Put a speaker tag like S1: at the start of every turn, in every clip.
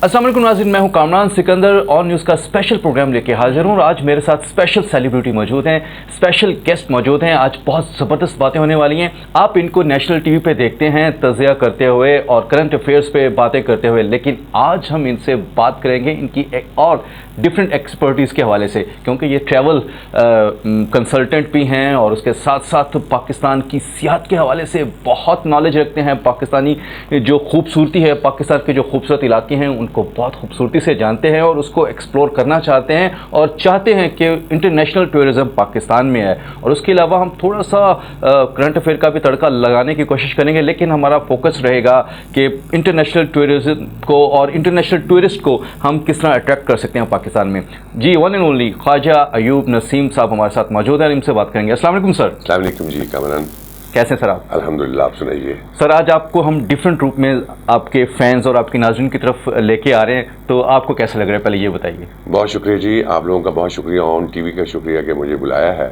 S1: अस्सलाम वालेकुम नाज़रीन, मैं हूं कामरान सिकंदर और न्यूज़ का स्पेशल प्रोग्राम लेके हाजिर हूं। और आज मेरे साथ स्पेशल सेलिब्रिटी मौजूद हैं, स्पेशल गेस्ट मौजूद हैं। आज बहुत ज़बरदस्त बातें होने वाली हैं। आप इनको नेशनल टीवी पे देखते हैं तज़िया करते हुए और करंट अफेयर्स पे बातें करते हुए, लेकिन आज हम इनसे बात करेंगे इनकी एक और डिफरेंट एक्सपर्टीज़ के हवाले से, क्योंकि ये ट्रैवल कंसल्टेंट भी हैं और उसके साथ साथ पाकिस्तान की सियाहत के हवाले से बहुत नॉलेज रखते हैं। पाकिस्तानी जो खूबसूरती है, पाकिस्तान के जो खूबसूरत इलाके हैं उनको बहुत खूबसूरती से जानते हैं और उसको एक्सप्लोर करना चाहते हैं और चाहते हैं कि इंटरनेशनल टूरिज़म पाकिस्तान में है। और उसके अलावा हम थोड़ा सा करंट अफेयर का भी तड़का लगाने की कोशिश करेंगे, लेकिन हमारा फोकस रहेगा कि इंटरनेशनल टूरिज़म को और इंटरनेशनल टूरिस्ट को हम किस तरह अट्रैक्ट कर सकते हैं पाकिस्तान में। जी, one and only Khawaja Ayub Naseem साहब हमारे साथ मौजूद हैं, इनसे बात करेंगे। अस्सलाम वालेकुम सर।
S2: अस्सलाम वालेकुम जी, कामरान
S1: कैसे सर आप?
S2: अल्हम्दुलिल्लाह, आप सुनाइए।
S1: सर, आज आपको हम डिफरेंट रूप में आपके फैंस और आपकी नाज़रीन की तरफ लेके आ रहे हैं, तो आपको कैसा लग रहा है, पहले ये बताइए।
S2: बहुत शुक्रिया जी, आप लोगों का बहुत शुक्रिया, ऑन टीवी का शुक्रिया कि मुझे बुलाया है।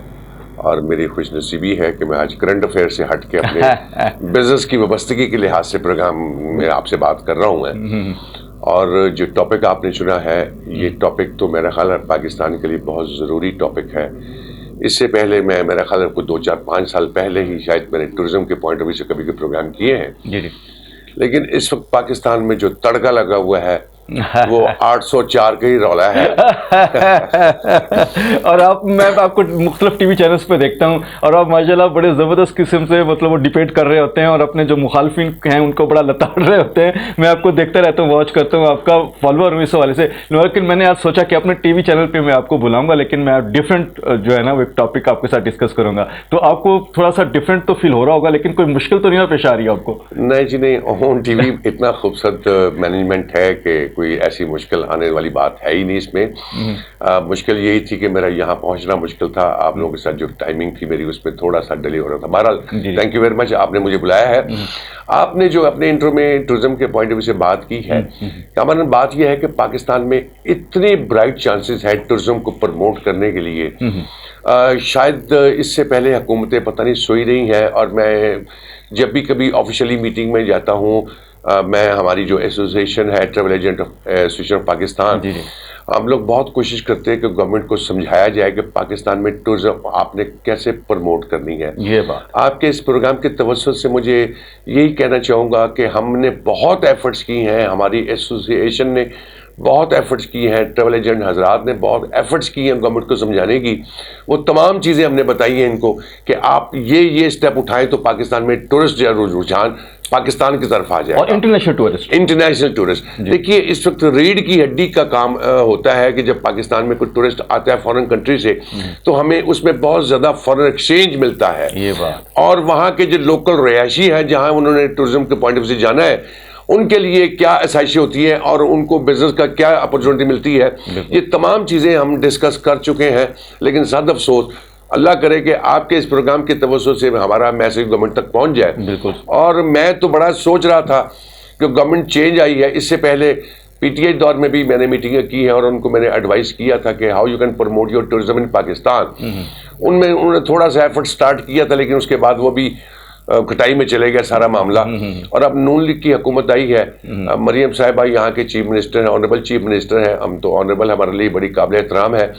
S2: और मेरी खुशनसीबी है कि मैं आज करंट अफेयर से हट के अपने बिजनेस की वाबस्तगी के लिहाज से प्रोग्राम में आपसे बात कर रहा हूँ मैं। और जो टॉपिक आपने चुना है, ये टॉपिक तो मेरा ख्याल है पाकिस्तान के लिए बहुत ज़रूरी टॉपिक है। इससे पहले मेरा ख्याल है 2-4-5 साल पहले ही शायद मैंने टूरिज्म के पॉइंट ऑफ व्यू से कभी के प्रोग्राम किए हैं
S1: जी जी।
S2: लेकिन इस वक्त पाकिस्तान में जो तड़का लगा हुआ है वो 804 का ही रौला है।
S1: और मैं आपको मुख्तलिफ टीवी चैनल्स पे देखता हूँ और आप माशाल्लाह बड़े ज़बरदस्त किस्म से मतलब वो डिबेट कर रहे होते हैं और अपने जो मुखालफिन हैं उनको बड़ा लताड़ रहे होते हैं। मैं आपको देखता रहता हूँ, वॉच करता हूँ, आपका फॉलोअर हूँ इस हवाले से। लेकिन मैंने आज सोचा कि अपने टीवी चैनल पर मैं आपको बुलाऊँगा, लेकिन मैं डिफरेंट जो है ना वो एक टॉपिक आपके साथ डिस्कस करूँगा, तो आपको थोड़ा सा डिफरेंट तो फील हो रहा होगा, लेकिन कोई मुश्किल तो नहीं पेश आ रही है आपको?
S2: नहीं जी नहीं, ऑन टीवी इतना खूबसूरत मैनेजमेंट है कि कोई ऐसी मुश्किल आने वाली बात है ही नहीं इसमें। मुश्किल यही थी कि मेरा यहाँ पहुँचना मुश्किल था, आप लोगों के साथ जो टाइमिंग थी मेरी उसमें थोड़ा सा डिले हो रहा था। बहरहाल थैंक यू वेरी मच, आपने मुझे बुलाया है। आपने जो अपने इंट्रो में टूरिज्म के पॉइंट ऑफ व्यू से बात की है, हमारी बात यह है कि पाकिस्तान में इतने ब्राइट चांसेस है टूरिज्म को प्रमोट करने के लिए। शायद इससे पहले हुकूमतें पता नहीं सोई रही हैं। और मैं जब भी कभी ऑफिशियली मीटिंग में जाता हूँ, मैं हमारी जो एसोसिएशन है travel agent association of Pakistan, हम लोग बहुत कोशिश करते हैं कि गवर्नमेंट को समझाया जाए कि पाकिस्तान में टूरिज्म आपने कैसे प्रमोट करनी है।
S1: ये बात
S2: आपके इस प्रोग्राम के तवज्जुह से मुझे यही कहना चाहूँगा कि हमने बहुत एफर्ट्स की हैं, हमारी एसोसिएशन ने बहुत एफर्ट्स की हैं, ट्रैवल एजेंट हजरात ने बहुत एफर्ट्स की हैं गवर्नमेंट को समझाने की। वो तमाम चीज़ें हमने बताई हैं इनको कि आप ये स्टेप उठाएं तो पाकिस्तान में टूरिस्ट जो रुझान पाकिस्तान की तरफ आ जाए।
S1: और इंटरनेशनल टूरिस्ट
S2: देखिए, इस वक्त रीढ़ की हड्डी का काम होता है कि जब पाकिस्तान में कोई टूरिस्ट आता है फॉरेन कंट्री से, तो हमें उसमें बहुत ज़्यादा फॉरेन एक्सचेंज मिलता है।
S1: ये बात।
S2: और वहाँ के जो लोकल रिहायशी हैं जहाँ उन्होंने टूरिज्म के पॉइंट ऑफ व्यू से जाना है, उनके लिए क्या आसाइशें होती हैं और उनको बिजनेस का क्या अपॉर्चुनिटी मिलती है, ये तमाम चीज़ें हम डिस्कस कर चुके हैं। लेकिन सद अफसोस, अल्लाह करे कि आपके इस प्रोग्राम की तवज्जो से हमारा मैसेज गवर्नमेंट तक पहुंच जाए।
S1: बिल्कुल।
S2: और मैं तो बड़ा सोच रहा था कि गवर्नमेंट चेंज आई है, इससे पहले पीटीआई दौर में भी मैंने मीटिंगें की हैं और उनको मैंने एडवाइस किया था कि how you can promote your tourism in Pakistan. उनमें उन्होंने थोड़ा सा एफर्ट स्टार्ट किया था, लेकिन उसके बाद वो भी कटाई में चले गया सारा मामला। और अब नून लीग की हुकूमत आई है, मरियम साहिबा यहाँ के चीफ मिनिस्टर हैं, ऑनरेबल चीफ मिनिस्टर हैं। हम तो ऑनरेबल हमारे लिए बड़ी काबिल एहतराम है।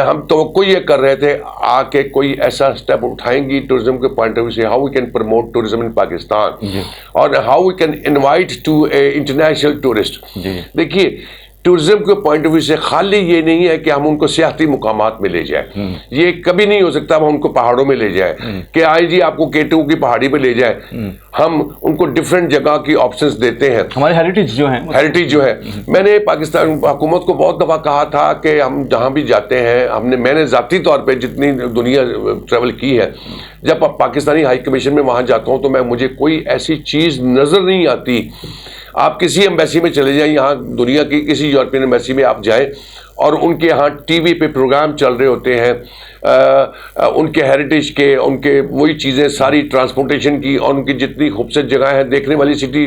S2: हम तो ये कर रहे थे आके कोई ऐसा स्टेप उठाएंगी टूरिज्म के पॉइंट ऑफ व्यू से, how we can promote tourism in Pakistan और how we can invite to international tourist. देखिए, टूरिज्म के पॉइंट ऑफ व्यू से खाली ये नहीं है कि हम उनको सियाहती मुकामात में ले जाए, ये कभी नहीं हो सकता हम उनको पहाड़ों में ले जाए कि आई जी आपको केटू की पहाड़ी पे ले जाए। हम उनको डिफरेंट जगह की ऑप्शंस देते हैं।
S1: हमारे हेरिटेज जो है
S2: मैंने पाकिस्तान हुकूमत को बहुत दफ़ा कहा था कि हम जहाँ भी जाते हैं, मैंने ज़ाती तौर पे जितनी दुनिया ट्रैवल की है, जब पाकिस्तानी हाई कमीशन में वहाँ जाता हूँ तो मुझे कोई ऐसी चीज़ नज़र नहीं आती। आप किसी एम्बेसी में चले जाएं, यहाँ दुनिया की किसी यूरोपियन एम्बेसी में आप जाएं और उनके यहाँ टीवी पे प्रोग्राम चल रहे होते हैं उनके हेरिटेज के, उनके वही चीज़ें सारी ट्रांसपोर्टेशन की और उनकी जितनी खूबसूरत जगह है देखने वाली सिटी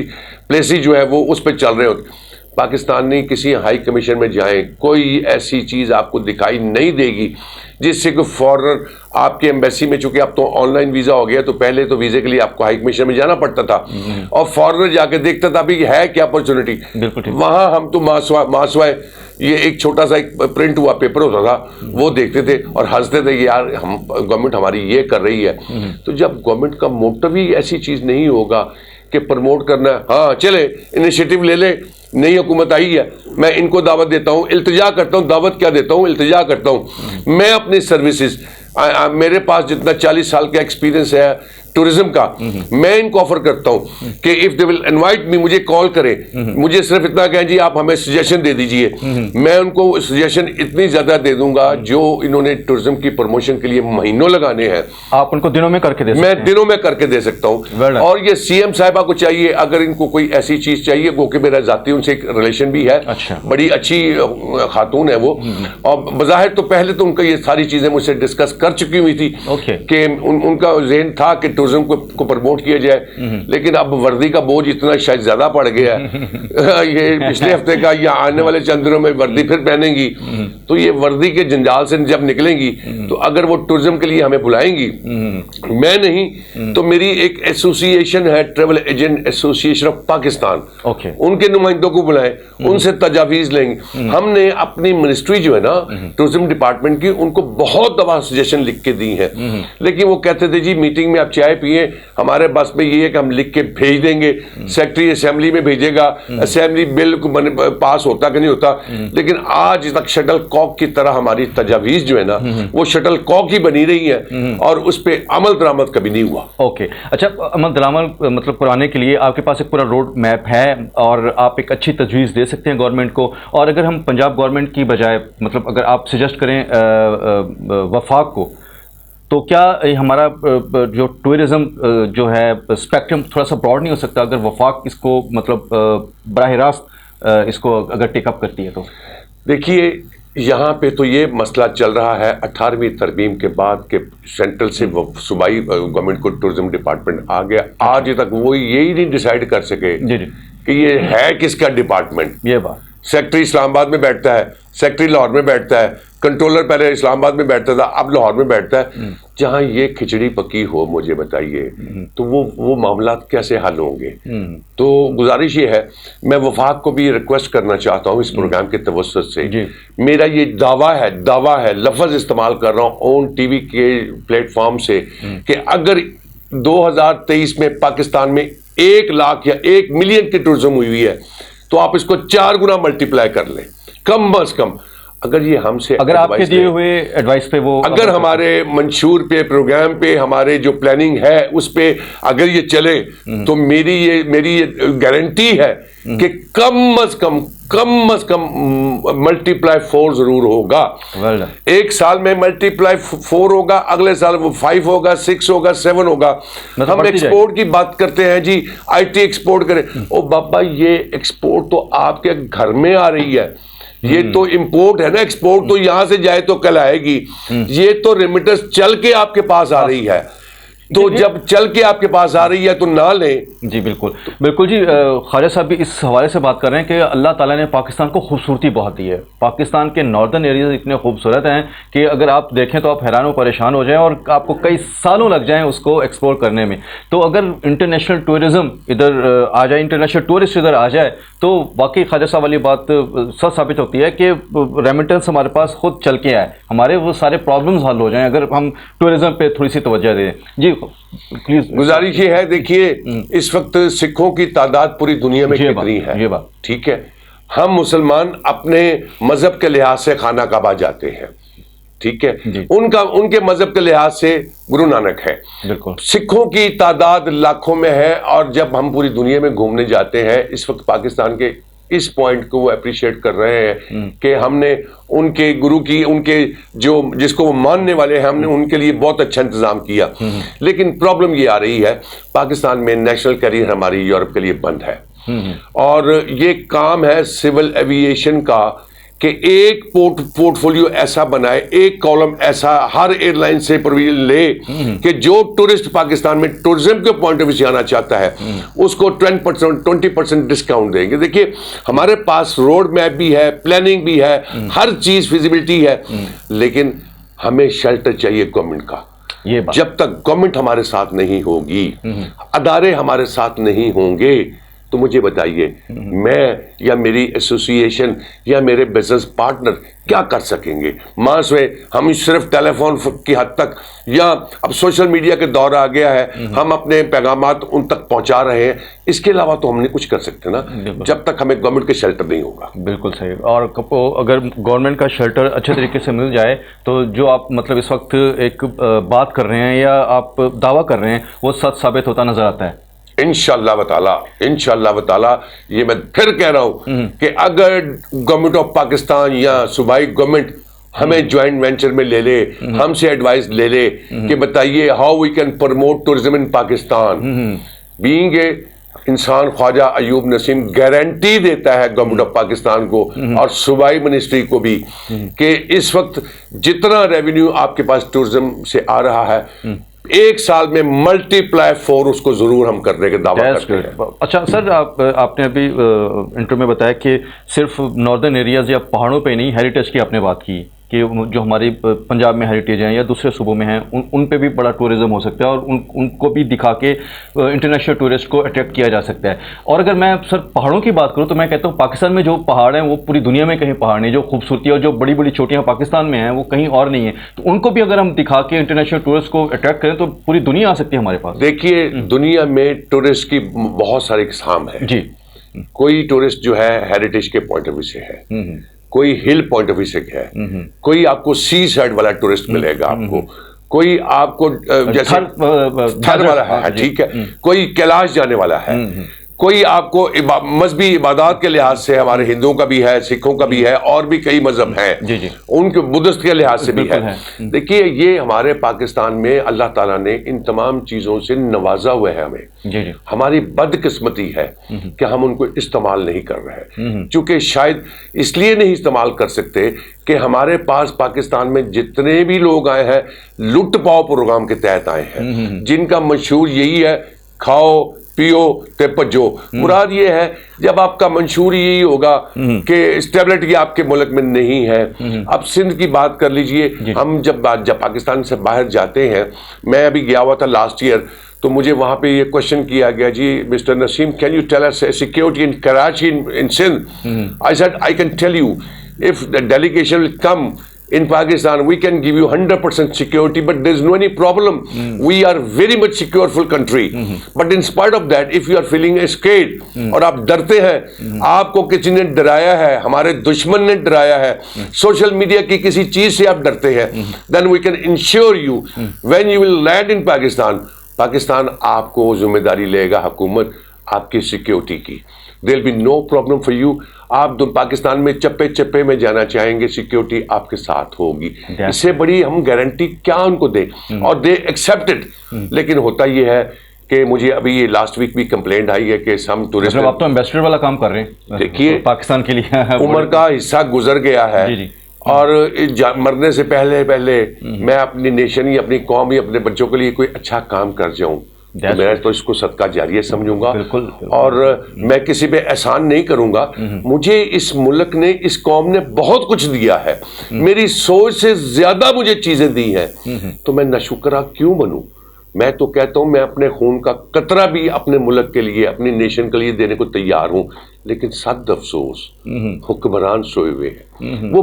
S2: प्लेसेस जो है वो उस पर चल रहे होते। پاکستان نہیں کسی ہائی کمیشن میں جائیں, کوئی ایسی چیز آپ کو دکھائی نہیں دے گی جس سے کوئی فورنر آپ کے ایمبیسی میں, چونکہ اب تو آن لائن ویزا ہو گیا, تو پہلے تو ویزے کے لیے آپ کو ہائی کمیشن میں جانا پڑتا تھا اور فورنر جا کے دیکھتا تھا بھی ہے کیا اپرچونٹی. وہاں ہم تو ماسوائے یہ ایک چھوٹا سا ایک پرنٹ ہوا پیپر ہوتا تھا, وہ دیکھتے تھے اور ہنستے تھے کہ یار ہم گورنمنٹ ہماری یہ کر رہی ہے. تو جب گورنمنٹ کا موٹو ہی ایسی چیز نہیں ہوگا کہ پروموٹ کرنا ہے, ہاں چلے انیشیٹو لے لے, نئی حکومت آئی ہے, میں ان کو دعوت دیتا ہوں, التجا کرتا ہوں, دعوت کیا دیتا ہوں, التجا کرتا ہوں, میں اپنی سروسز, میرے پاس جتنا 40 سال کا ایکسپیرینس ہے ٹورزم کا, میں ان کو آفر کرتا ہوں کہ if they will invite me, مجھے کال کریں, مجھے صرف اتنا کہیں جی آپ ہمیں سجیشن دے دیجئے, میں ان کو سجیشن اتنی زیادہ دے دوں گا جو انہوں نے ٹورزم کی پروموشن کے لیے مہینوں لگانے ہیں,
S1: آپ ان کو دنوں میں کر کے دے سکتے ہیں.
S2: میں دنوں میں کر کے دے سکتا ہوں. اور یہ سی ایم صاحبہ کو چاہیے, اگر ان کو کوئی ایسی چیز چاہیے, وہ کہ میرا ذاتی ان سے ایک ریلیشن بھی ہے, بڑی اچھی خاتون ہے وہ, اور بظاہر تو پہلے تو ان کا یہ ساری چیزیں مجھ سے ڈسکس کر چکی ہوئی تھی کہ ان کا ذہن تھا کہ ٹورزم کو پروموٹ کیا جائے, لیکن اب وردی کا بوجھ اتنا شاید زیادہ پڑ گیا ہے, یہ پچھلے ہفتے کا یا آنے والے چند دنوں میں وردی پھر پہنیں گی, تو یہ وردی کے جنجال سے جب نکلیں گی تو اگر وہ ٹورزم کے لیے ہمیں بلائیں گی, میں نہیں تو میری ایک ایسوسیشن ہے, travel agent association of Pakistan, ان کے نمائندوں کو بلائیں, ان سے تجاویز لیں گے. ہم نے اپنی منسٹری جو ہے نا ٹورزم ڈپارٹمنٹ کی, ان کو بہت دفعہ سجیشن لکھ کے دی ہیں, لیکن وہ کہتے تھے جی میٹنگ میں آپ چائے پیئیں, ہمارے بس میں یہ ہے کہ ہم لکھ کے بھیج دیں گے, سیکٹری اسمبلی میں بھیجے گا, اسمبلی بل پاس ہوتا کہ نہیں ہوتا, لیکن آج تک شٹل کاک کی طرح ہماری تجاویز جو ہے نا وہ شٹل کاک ہی بنی رہی ہے اور اس پہ عمل درآمد کبھی نہیں ہوا.
S1: اوکے, اچھا, عمل درآمد مطلب کرانے کے لیے آپ کے پاس ایک پورا روڈ میپ ہے اور آپ ایک اچھی تجویز دے سکتے ہیں گورنمنٹ کو, اور اگر ہم پنجاب گورنمنٹ کی بجائے مطلب اگر آپ سجیسٹ کریں وفاق کو, تو کیا ہمارا جو ٹورزم جو ہے اسپیکٹرم تھوڑا سا براڈ نہیں ہو سکتا اگر وفاق اس کو مطلب براہ راست اس کو اگر ٹیک اپ کرتی ہے؟ تو
S2: دیکھیے یہاں پہ تو یہ مسئلہ چل رہا ہے 18ویں ترمیم کے بعد کہ سینٹرل سے صوبائی گورنمنٹ کو ٹورزم ڈپارٹمنٹ آ گیا, آج تک وہ یہی نہیں ڈیسائیڈ کر سکے کہ یہ ہے کس کا ڈپارٹمنٹ.
S1: یہ بات
S2: سیکٹری اسلام آباد میں بیٹھتا ہے, سیکٹری لاہور میں بیٹھتا ہے, کنٹرولر پہلے اسلام آباد میں بیٹھتا تھا, اب لاہور میں بیٹھتا ہے. جہاں یہ کھچڑی پکی ہو, مجھے بتائیے تو وہ معاملات کیسے حل ہوں گے؟ تو گزارش یہ ہے, میں وفاق کو بھی ریکویسٹ کرنا چاہتا ہوں اس پروگرام کے توسط سے, میرا یہ دعویٰ ہے, لفظ استعمال کر رہا ہوں اون ٹی وی کے پلیٹ فارم سے, کہ اگر 2023 میں پاکستان میں 1 لاکھ یا 1 ملین کی ٹورزم ہوئی ہے تو آپ اس کو 4 گنا ملٹیپلائی کر لیں کم از کم. اگر یہ ہم سے
S1: اگر آپ کے دیے ہوئے ایڈوائس پہ وہ
S2: اگر ہمارے منشور پہ پروگرام پہ ہمارے جو پلاننگ ہے اس پہ اگر یہ چلے تو میری یہ گارنٹی ہے کہ کم از کم ملٹیپلائی 4 ضرور ہوگا. ایک سال میں ملٹیپلائی 4 ہوگا, اگلے سال وہ 5 ہوگا, 6 ہوگا, 7 ہوگا. ہم ایکسپورٹ کی بات کرتے ہیں جی, آئی ٹی ایکسپورٹ کریں, او بابا یہ ایکسپورٹ تو آپ کے گھر میں آ رہی ہے, یہ تو امپورٹ ہے نا, ایکسپورٹ تو یہاں سے جائے تو کل آئے گی, یہ تو ریمیٹنس چل کے آپ کے پاس آ رہی ہے, تو جب چل کے آپ کے پاس آ رہی ہے تو نہ لیں.
S1: جی بالکل جی, خواجہ صاحب بھی اس حوالے سے بات کر رہے ہیں کہ اللہ تعالیٰ نے پاکستان کو خوبصورتی بہت دی ہے. پاکستان کے ناردرن ایریاز اتنے خوبصورت ہیں کہ اگر آپ دیکھیں تو آپ حیران و پریشان ہو جائیں, اور آپ کو کئی سالوں لگ جائیں اس کو ایکسپلور کرنے میں. تو اگر انٹرنیشنل ٹورزم ادھر آ جائے, انٹرنیشنل ٹورسٹ ادھر آ جائے, تو واقعی خواجہ صاحب والی بات سچ ثابت ہوتی ہے کہ ریمیٹنس ہمارے پاس خود چل کے آئے, ہمارے وہ سارے پرابلمز حل ہو جائیں اگر ہم ٹورزم پہ تھوڑی سی توجہ دیں. جی پلیز.
S2: گزارش یہ ہے, دیکھیے اس وقت سکھوں کی تعداد پوری دنیا میں کتنی ہے,
S1: یہ بات
S2: ٹھیک ہے, ہم مسلمان اپنے مذہب کے لحاظ سے خانہ کعبہ جاتے ہیں, ٹھیک ہے, ان کے مذہب کے لحاظ سے گرو نانک ہے. بالکل سکھوں کی تعداد لاکھوں میں ہے, اور جب ہم پوری دنیا میں گھومنے جاتے ہیں اس وقت پاکستان کے اس پوائنٹ کو وہ اپریشیٹ کر رہے ہیں کہ ہم نے ان کے گرو کی, ان کے جو جس کو وہ ماننے والے ہیں, ہم نے ان کے لیے بہت اچھا انتظام کیا. لیکن پرابلم یہ آ رہی ہے, پاکستان میں نیشنل کیریئر ہماری یورپ کے لیے بند ہے, اور یہ کام ہے سول ایوییشن کا کہ ایک پورٹ فولیو ایسا بنائے, ایک کالم ایسا ہر ایئر لائن سے پروویژن لے کہ جو ٹورسٹ پاکستان میں ٹورزم کے پوائنٹ آف ویو سے آنا چاہتا ہے اس کو 20% ڈسکاؤنٹ دیں گے. دیکھیے ہمارے پاس روڈ میپ بھی ہے, پلاننگ بھی ہے, ہر چیز فیزیبلٹی ہے, لیکن ہمیں شیلٹر چاہیے گورنمنٹ کا. جب تک گورنمنٹ ہمارے ساتھ نہیں ہوگی, ادارے ہمارے ساتھ نہیں ہوں گے, تو مجھے بتائیے میں یا میری ایسوسی ایشن یا میرے بزنس پارٹنر کیا کر سکیں گے؟ ماس میں ہم صرف ٹیلی فون کی حد تک, یا اب سوشل میڈیا کے دور آ گیا ہے, ہم اپنے پیغامات ان تک پہنچا رہے ہیں, اس کے علاوہ تو ہم نہیں کچھ کر سکتے نا جب تک ہمیں گورنمنٹ کے شیلٹر نہیں ہوگا.
S1: بالکل صحیح. اور اگر گورنمنٹ کا شیلٹر اچھے طریقے سے مل جائے تو جو آپ مطلب اس وقت ایک بات کر رہے ہیں یا آپ دعویٰ کر رہے ہیں وہ سچ ثابت ہوتا نظر آتا ہے انشاءاللہ تعالی. یہ میں پھر کہہ رہا ہوں کہ اگر گورنمنٹ آف پاکستان یا صوبائی گورنمنٹ ہمیں جوائنٹ وینچر میں لے لے, ہم سے ایڈوائز لے لے کہ بتائیے how we can promote tourism in Pakistan, being a انسان خواجہ ایوب نسیم گارنٹی دیتا ہے گورنمنٹ آف پاکستان کو اور صوبائی منسٹری کو بھی کہ اس وقت جتنا ریونیو آپ کے پاس ٹورزم سے آ رہا ہے, ایک سال میں ملٹی پلائی 4 اس کو ضرور ہم کرنے کے دعویٰ کرتے ہیں. اچھا سر, آپ نے ابھی انٹرویو میں بتایا کہ صرف ناردرن ایریاز یا پہاڑوں پہ نہیں, ہیریٹیج کی آپ نے بات کی کہ جو ہماری پنجاب میں ہیریٹیج ہیں یا دوسرے صوبوں میں ہیں ان پہ بھی بڑا ٹورزم ہو سکتا ہے اور ان کو بھی دکھا کے انٹرنیشنل ٹورسٹ کو اٹریکٹ کیا جا سکتا ہے. اور اگر میں سر پہاڑوں کی بات کروں تو میں کہتا ہوں پاکستان میں جو پہاڑ ہیں وہ پوری دنیا میں کہیں پہاڑ نہیں, جو خوبصورتی اور جو بڑی بڑی چوٹیاں پاکستان میں ہیں وہ کہیں اور نہیں ہیں, تو ان کو بھی اگر ہم دکھا کے انٹرنیشنل ٹورسٹ کو اٹریکٹ کریں تو پوری دنیا آ سکتی ہے ہمارے پاس.
S2: دیکھیے دنیا میں ٹورسٹ کی بہت ساری اقسام ہے
S1: جی.
S2: کوئی ٹورسٹ جو ہے ہیریٹیج کے پوائنٹ آف ویو سے ہے, کوئی ہل پوائنٹ آف ویو سے ہے, کوئی آپ کو سی سائڈ والا ٹورسٹ ملے گا آپ کو, کوئی آپ کو جیسے تھر والا ہے, ٹھیک ہے, کوئی کیلاش جانے والا ہے, کوئی آپ کو مذہبی عبادات کے لحاظ سے ہمارے ہندوؤں کا بھی ہے, سکھوں کا بھی ہے, اور بھی کئی مذہب ہیں ان کے بدھسٹ کے لحاظ سے بھی ہے. دیکھیے یہ ہمارے پاکستان میں اللہ تعالیٰ نے ان تمام چیزوں سے نوازا ہوا ہے ہمیں. ہماری بدقسمتی ہے کہ ہم ان کو استعمال نہیں کر رہے, چونکہ شاید اس لیے نہیں استعمال کر سکتے کہ ہمارے پاس پاکستان میں جتنے بھی لوگ آئے ہیں لٹ پاؤ پروگرام کے تحت آئے ہیں, جن کا مشہور یہی ہے کھاؤ پیو تے پجو. مراد یہ ہے جب آپ کا منشور یہی ہوگا کہ اسٹیبلٹی آپ کے ملک میں نہیں ہے. اب سندھ کی بات کر لیجئے, ہم جب پاکستان سے باہر جاتے ہیں, میں ابھی گیا ہوا تھا لاسٹ ایئر, تو مجھے وہاں پہ یہ کوشچن کیا گیا, جی mister Naseem can you tell us security in Karachi in Sindh? I said I can tell you if the delegation will come in Pakistan, we can give you 100% security, but there's no any problem. We are very much secureful country. But in spite of that, if you are feeling scared, اور آپ ڈرتے ہیں, آپ کو کسی نے ڈرایا ہے, ہمارے دشمن نے ڈرایا ہے, سوشل میڈیا کی کسی چیز سے آپ ڈرتے ہیں, then we can ensure you when you will land in Pakistan آپ کو ذمہ داری لے گا حکومت آپ کی سیکیورٹی کی. There'll be no problem for you. آپ پاکستان میں چپے چپے میں جانا چاہیں گے, سیکیورٹی آپ کے ساتھ ہوگی. اس سے بڑی ہم گارنٹی کیا ان کو دیں, اور دے ایکسیپٹڈ. لیکن ہوتا یہ ہے کہ مجھے ابھی یہ لاسٹ ویک بھی کمپلینٹ آئی ہے کہ سم ٹورسٹ,
S1: آپ تو ایمبیسڈر والا کام کر رہے ہیں
S2: دیکھیے
S1: پاکستان کے لیے,
S2: عمر کا حصہ گزر گیا ہے, اور مرنے سے پہلے میں اپنی نیشن ہی, اپنی قوم ہی, اپنے بچوں کے لیے کوئی اچھا کام کر جاؤں, میں تو اس کو صدقہ جاریہ سمجھوں گا. اور میں کسی پہ احسان نہیں کروں گا. مجھے اس ملک نے, اس قوم نے بہت کچھ دیا ہے, میری سوچ سے زیادہ مجھے چیزیں دی ہیں, تو میں ناشکرہ کیوں بنوں؟ میں تو کہتا ہوں میں اپنے خون کا قطرہ بھی اپنے ملک کے لیے, اپنی نیشن کے لیے دینے کو تیار ہوں. لیکن صد افسوس حکمران سوئے ہوئے ہیں, وہ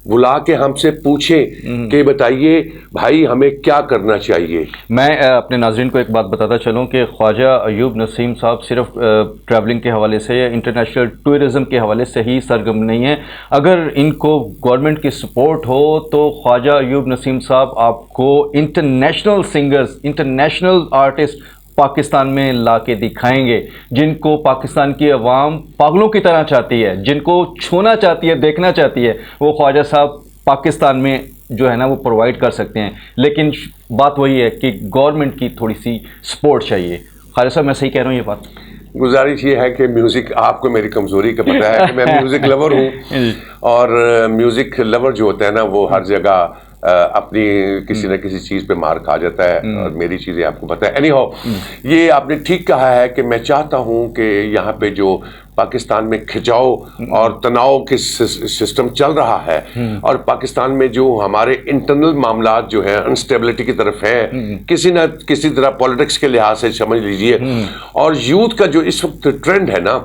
S2: بلا کے ہم سے پوچھیں کہ بتائیے بھائی ہمیں کیا کرنا چاہیے.
S1: میں اپنے ناظرین کو ایک بات بتاتا چلوں کہ خواجہ ایوب نسیم صاحب صرف ٹریولنگ کے حوالے سے یا انٹرنیشنل ٹورزم کے حوالے سے ہی سرگرم نہیں ہیں. اگر ان کو گورنمنٹ کی سپورٹ ہو تو خواجہ ایوب نسیم صاحب آپ کو international singers, international artist Pakistan میں لا کے دکھائیں گے, جن کو پاکستان کی عوام پاگلوں کی طرح چاہتی ہے, جن کو چھونا چاہتی ہے, دیکھنا چاہتی ہے. وہ خواجہ صاحب پاکستان میں جو ہے نا وہ پرووائڈ کر سکتے ہیں. لیکن بات وہی ہے کہ گورنمنٹ کی تھوڑی سی سپورٹ چاہیے. خواجہ صاحب میں صحیح کہہ رہا ہوں یہ بات؟
S2: गुजारिश ये है कि म्यूज़िक, आपको मेरी कमज़ोरी का पता है कि मैं म्यूज़िक लवर हूँ, और म्यूज़िक लवर जो होता है ना वो हर जगह अपनी किसी न किसी चीज़ पे मार खा जाता है, और मेरी चीज़ें आपको पता है। एनीहाउ, ये आपने ठीक कहा है कि मैं चाहता हूँ कि यहाँ पे जो पाकिस्तान में खिंचाव और तनाव के सिस्टम चल रहा है, और पाकिस्तान में जो हमारे इंटरनल मामलात जो हैं अनस्टेबिलिटी की तरफ हैं, किसी न किसी तरह पॉलिटिक्स के लिहाज से समझ लीजिए, और यूथ का जो इस वक्त ट्रेंड है ना,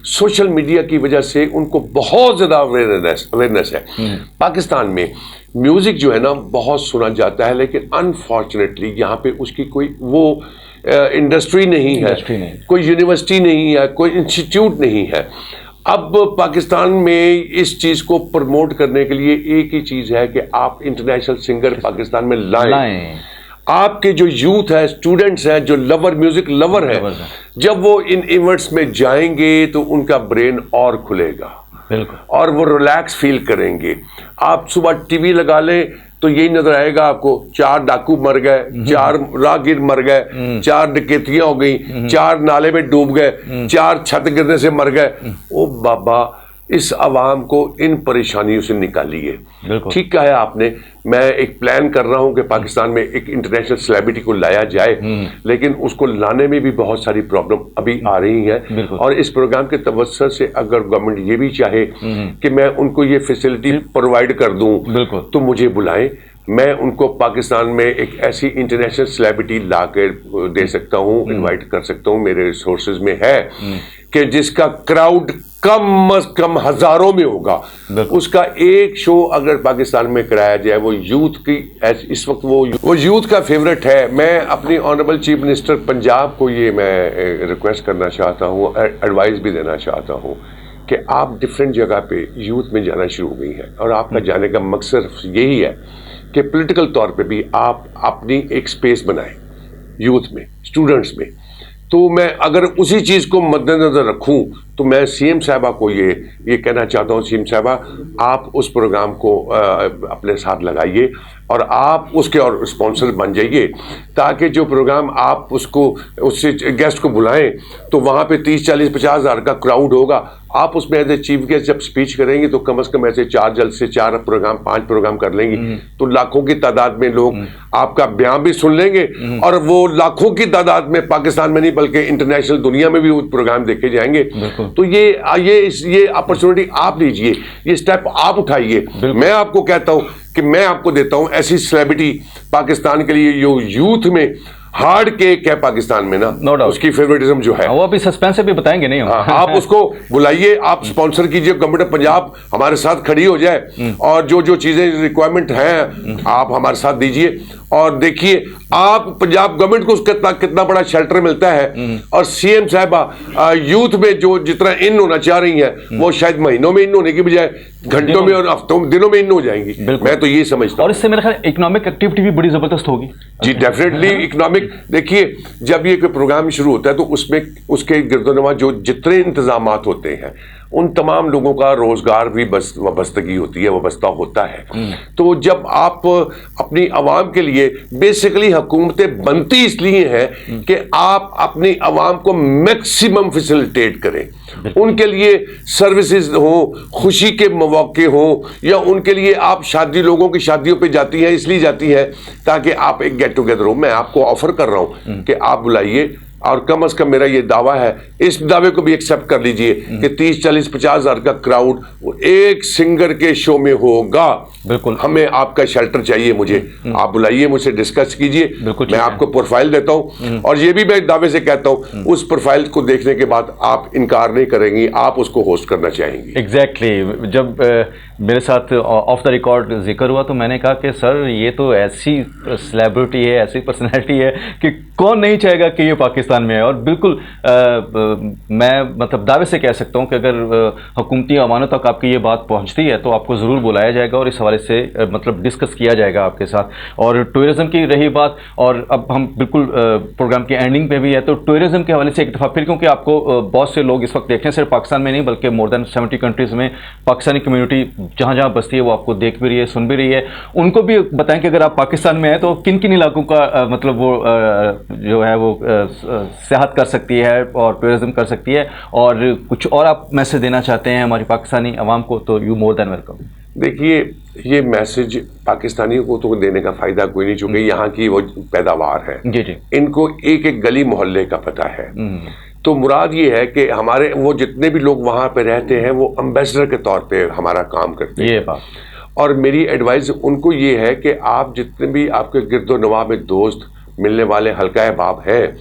S2: सोशल मीडिया की वजह से उनको बहुत ज़्यादा अवेयरनेस है। पाकिस्तान में म्यूज़िक जो है ना बहुत सुना जाता है, लेकिन अनफॉर्चुनेटली यहाँ पे उसकी कोई वो इंडस्ट्री नहीं है, कोई यूनिवर्सिटी नहीं है, कोई इंस्टीट्यूट नहीं है। अब पाकिस्तान में इस चीज़ को प्रमोट करने के लिए एक ही चीज़ है कि आप इंटरनेशनल सिंगर पाकिस्तान में लाएं। आपके जो यूथ है, स्टूडेंट्स हैं, जो लवर, म्यूजिक लवर है, जब वो इन इवेंट्स में जाएंगे तो उनका ब्रेन और खुलेगा और वो रिलैक्स फील करेंगे। आप सुबह टीवी लगा लें तो यही नजर आएगा आपको, 4 डाकू मर गए, 4 राहगीर मर गए, 4 डकैतियां हो गई, 4 नाले में डूब गए, 4 छत गिरने से मर गए। ओ बाबा, इस आवाम को इन परेशानियों से निकालिए। ठीक कहा है आपने। मैं एक प्लान कर रहा हूं कि पाकिस्तान में एक इंटरनेशनल सेलिब्रिटी को लाया जाए, लेकिन उसको लाने में भी बहुत सारी प्रॉब्लम अभी आ रही है, और इस प्रोग्राम के तवज्जुह से अगर गवर्नमेंट ये भी चाहे कि मैं उनको ये फैसिलिटी प्रोवाइड कर दूं तो मुझे बुलाएं। मैं उनको पाकिस्तान में एक ऐसी इंटरनेशनल सेलिब्रिटी ला कर दे सकता हूँ, इन्वाइट कर सकता हूँ, मेरे रिसोर्सेज में है कि जिसका क्राउड कम अज कम हजारों में होगा। उसका एक शो अगर पाकिस्तान में कराया जाए, वो यूथ की इस वक्त वो यूथ का फेवरेट है। मैं अपनी ऑनरेबल चीफ मिनिस्टर पंजाब को ये मैं रिक्वेस्ट करना चाहता हूँ, एडवाइस भी देना चाहता हूँ कि आप डिफरेंट जगह पे यूथ में जाना शुरू हो गई हैं, और आपका जाने का मकसद यही है कि पॉलिटिकल तौर पे भी आप अपनी एक स्पेस बनाएं यूथ में, स्टूडेंट्स में। तो मैं अगर उसी चीज़ को मद्देनजर रखूं तो मैं सीएम साहबा को ये कहना चाहता हूं, सीएम साहबा आप उस प्रोग्राम को अपने साथ लगाइए और आप उसके और स्पॉन्सर बन जाइए, ताकि जो प्रोग्राम आप उससे गेस्ट को बुलाएं तो वहाँ पे 30, 40, 50 हज़ार का क्राउड होगा। आप उसमें एज ए चीफ गेस्ट जब स्पीच करेंगे तो कम से कम ऐसे 4 जल्द से 4 प्रोग्राम, 5 प्रोग्राम कर लेंगे तो लाखों की तादाद में लोग आपका बयान भी सुन लेंगे, और वो लाखों की तादाद में पाकिस्तान में नहीं बल्कि इंटरनेशनल दुनिया में भी वो प्रोग्राम देखे जाएंगे। तो ये अपॉर्चुनिटी आप लीजिए, ये स्टेप आप उठाइए। मैं आपको कहता हूं कि मैं आपको देता हूं ऐसी सेलिब्रिटी पाकिस्तान के लिए जो यूथ में हार्ड केक है पाकिस्तान में ना,
S1: नो डाउट
S2: उसकी फेवरेटिज्म जो है
S1: वो अभी सस्पेंस से भी बताएंगे नहीं हम।
S2: आप उसको बुलाइए, आप स्पॉन्सर कीजिए, गवर्नमेंट ऑफ पंजाब हमारे साथ खड़ी हो जाए और जो चीजें रिक्वायरमेंट हैं आप हमारे साथ दीजिए, और देखिए आप पंजाब गवर्नमेंट को उसका कितना बड़ा शेल्टर मिलता है। और सीएम साहबा यूथ में जो जितना इन होना चाह रही हैं वो शायद महीनों में इन होने की बजाय घंटों में और हफ्तों दिनों में इन हो जाएंगी। मैं तो ये समझता हूँ,
S1: और इससे मेरे ख्याल इकोनॉमिक एक्टिविटी भी बड़ी जबरदस्त होगी।
S2: जी डेफिनेटली इकोनॉमिक, देखिए जब ये कोई प्रोग्राम शुरू होता है तो उसमें उसके गिरदोनवा जो जितने इंतजामात होते हैं उन तमाम लोगों का रोजगार भी वाबस्तगी होती है, वाबस्ता होता है। तो जब आप अपनी आवाम के लिए बेसिकली हुकूमतें बनती इसलिए हैं कि आप अपनी आवाम को मैक्सिमम फैसिलिटेट करें, उनके लिए सर्विसेज हो, खुशी के मौके हो, या उनके लिए आप लोगों की शादियों पे जाती हैं इसलिए जाती हैं ताकि आप एक गेट टुगेदर हो। मैं आपको ऑफर कर रहा हूं कि आप बुलाइए, और कम से कम मेरा ये दावा है, इस दावे को भी एक्सेप्ट कर लीजिए कि 30, 40, 50 हज़ार का क्राउड एक सिंगर के शो में होगा।
S1: बिल्कुल,
S2: हमें आपका शेल्टर चाहिए, मुझे आप बुलाइए, मुझसे डिस्कस कीजिए, मैं आपको प्रोफाइल देता हूं, और ये भी मैं दावे से कहता हूं उस प्रोफाइल को देखने के बाद आप इनकार नहीं करेंगी, आप उसको होस्ट करना चाहेंगी।
S1: एग्जैक्टली जब मेरे साथ ऑफ द रिकॉर्ड जिक्र हुआ तो मैंने कहा कि सर ये तो ऐसी सेलिब्रिटी है, ऐसी पर्सनैलिटी है कि कौन नहीं चाहेगा कि ये पाकिस्तान में है। और बिल्कुल मैं मतलब दावे से कह सकता हूँ कि अगर हुकूमती अमानत तक आपकी ये बात पहुँचती है तो आपको ज़रूर बुलाया जाएगा और इस हवाले से मतलब डिस्कस किया जाएगा आपके साथ। और टूरिज़्म की रही बात, और अब हम बिल्कुल प्रोग्राम की एंडिंग पे भी है, तो टूरिज़्म के हवाले से एक दफ़ा फिर, क्योंकि आपको बहुत से लोग इस वक्त देख रहे हैं सिर्फ पाकिस्तान में नहीं बल्कि मोर देन 70 कंट्रीज़ में पाकिस्तानी कम्यूनिटी जहाँ जहाँ बसती है वो आपको देख भी रही है, सुन भी रही है, उनको भी बताएं कि अगर आप पाकिस्तान में हैं तो किन किन इलाकों का मतलब वो जो है वो सियाहत कर सकती है और टूरिज्म कर सकती है, और कुछ और आप मैसेज देना चाहते हैं हमारी पाकिस्तानी अवाम को तो यू मोर देन वेलकम।
S2: देखिए, ये मैसेज पाकिस्तानियों को तो देने का फ़ायदा कोई नहीं, चूँकि यहाँ की वो पैदावार है,
S1: जी जी,
S2: इनको एक एक गली मोहल्ले का पता है। तो मुराद ये है कि हमारे वो जितने भी लोग वहाँ पे रहते हैं वो एम्बेसडर के तौर पे हमारा काम करते हैं।
S1: ये बात,
S2: और मेरी एडवाइस उनको ये है कि आप जितने भी आपके गिरदो नवाह में दोस्त मिलने वाले हल्का अहबाब हैं,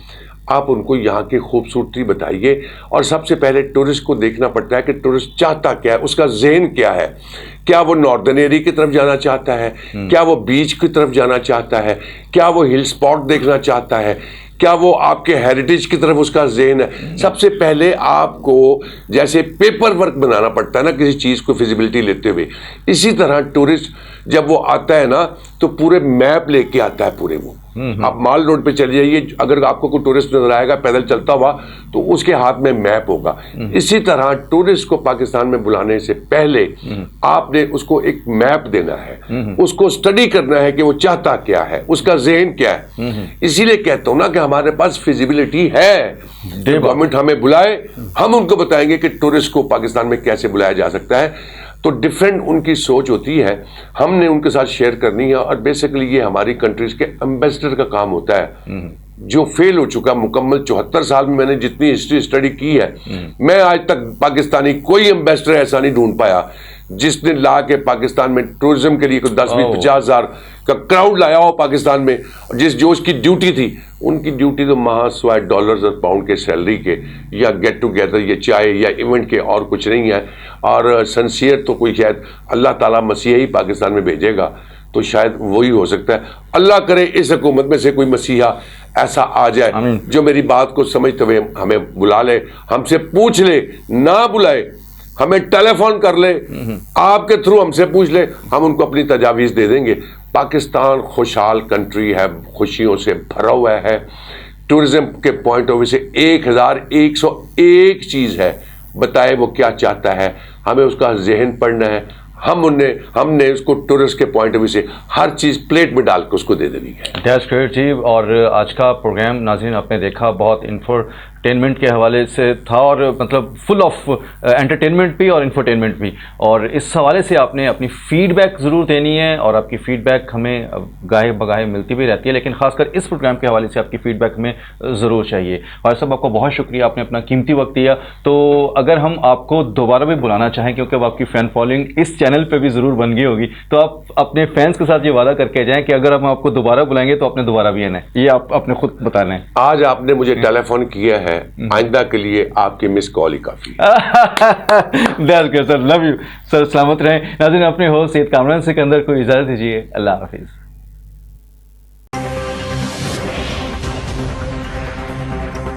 S2: आप उनको यहाँ की खूबसूरती बताइए। और सबसे पहले टूरिस्ट को देखना पड़ता है कि टूरिस्ट चाहता क्या है, उसका ज़हन क्या है। क्या वो नॉर्दर्न एरिया की तरफ जाना चाहता है, क्या वो बीच की तरफ जाना चाहता है, क्या वो हिल स्पॉट देखना चाहता है, क्या वो आपके हेरिटेज की तरफ उसका ज़हन है। सबसे पहले आपको जैसे पेपर वर्क बनाना पड़ता है ना किसी चीज़ को फिजिबिलिटी लेते हुए, इसी तरह टूरिस्ट जब वो आता है ना तो पूरे मैप लेके आता है पूरे। वो आप माल रोड पे चले जाइए, अगर आपको कोई टूरिस्ट नजर आएगा पैदल चलता हुआ तो उसके हाथ में मैप होगा। इसी तरह टूरिस्ट को पाकिस्तान में बुलाने से पहले आपने उसको एक मैप देना है, उसको स्टडी करना है कि वो चाहता क्या है, उसका ज़हन क्या है। इसीलिए कहता हूँ ना कि हमारे पास फिजिबिलिटी है, गवर्नमेंट हमें बुलाए, हम उनको बताएंगे कि टूरिस्ट को पाकिस्तान में कैसे बुलाया जा सकता है। तो डिफरेंट उनकी सोच होती है, हमने उनके साथ शेयर करनी है। और बेसिकली ये हमारी कंट्रीज के एम्बेसडर का काम होता है जो फेल हो चुका मुकम्मल। 74 साल में मैंने जितनी हिस्ट्री स्टडी की है, मैं आज तक पाकिस्तानी कोई एम्बेसडर ऐसा नहीं ढूंढ पाया जिसने ला के पाकिस्तान में टूरिज्म के लिए 10-20-50 हज़ार का क्राउड लाया हो पाकिस्तान में। जिस जो उसकी ड्यूटी थी, उनकी ड्यूटी तो माह स्वाय डॉलर्स और पाउंड के सैलरी के या गेट टुगेदर या चाय या इवेंट के और कुछ नहीं है। और सिंसियर तो कोई शायद अल्लाह ताला मसीहा ही पाकिस्तान में भेजेगा, तो शायद वही हो सकता है। अल्लाह करे इस हुकूमत में से कोई मसीहा ऐसा आ जाए जो मेरी बात को समझते हुए हमें बुला ले, हमसे पूछ ले, ना बुलाए हमें टेलीफोन कर ले, आपके थ्रू हमसे पूछ ले, हम उनको अपनी तजावीज़ दे देंगे। पाकिस्तान खुशहाल कंट्री है, खुशियों से भरा हुआ है। टूरिज्म के पॉइंट ऑफ व्यू से 1101 चीज़ है, बताए वो क्या चाहता है, हमें उसका जहन पढ़ना है। हमने उसको टूरिस्ट के पॉइंट ऑफ व्यू से हर चीज़ प्लेट में डाल के उसको दे देनी है।
S1: दैट्स ग्रेट जी। और आज का प्रोग्राम नाज़रीन आपने देखा, बहुत इंफोटेनमेंट के हवाले से था और मतलब फुल ऑफ एंटरटेनमेंट भी और इंफोटेनमेंट भी। और इस हवाले से आपने अपनी फीडबैक ज़रूर देनी है और आपकी फ़ीडबैक हमें गाहे बगाहे मिलती भी रहती है, लेकिन ख़ासकर इस प्रोग्राम के हवाले से आपकी फ़ीडबैक हमें ज़रूर चाहिए। और सब आपको बहुत शुक्रिया, आपने अपना कीमती वक्त दिया। तो अगर हम आपको दोबारा भी बुलाना चाहें, क्योंकि अब आपकी फ़ैन फॉलोइंग इस चैनल पे भी ज़रूर बन गई होगी, तो आप अपने फैंस के साथ ये वादा करके जाएं कि अगर हम आपको दोबारा बुलाएंगे तो आपने दोबारा भी आना है। ये आप अपने खुद बता रहे हैं।
S2: आज आपने मुझे टेलीफोन किया है, आइंदा के लिए आपकी मिस कॉल ही काफ़ी है।
S1: सर, लव यू सर, सलामत रहें। नाज़रीन, अपने होस्ट सैयद कामरान सिकंदर को इजाज़त दीजिए। अल्लाह हाफिज़।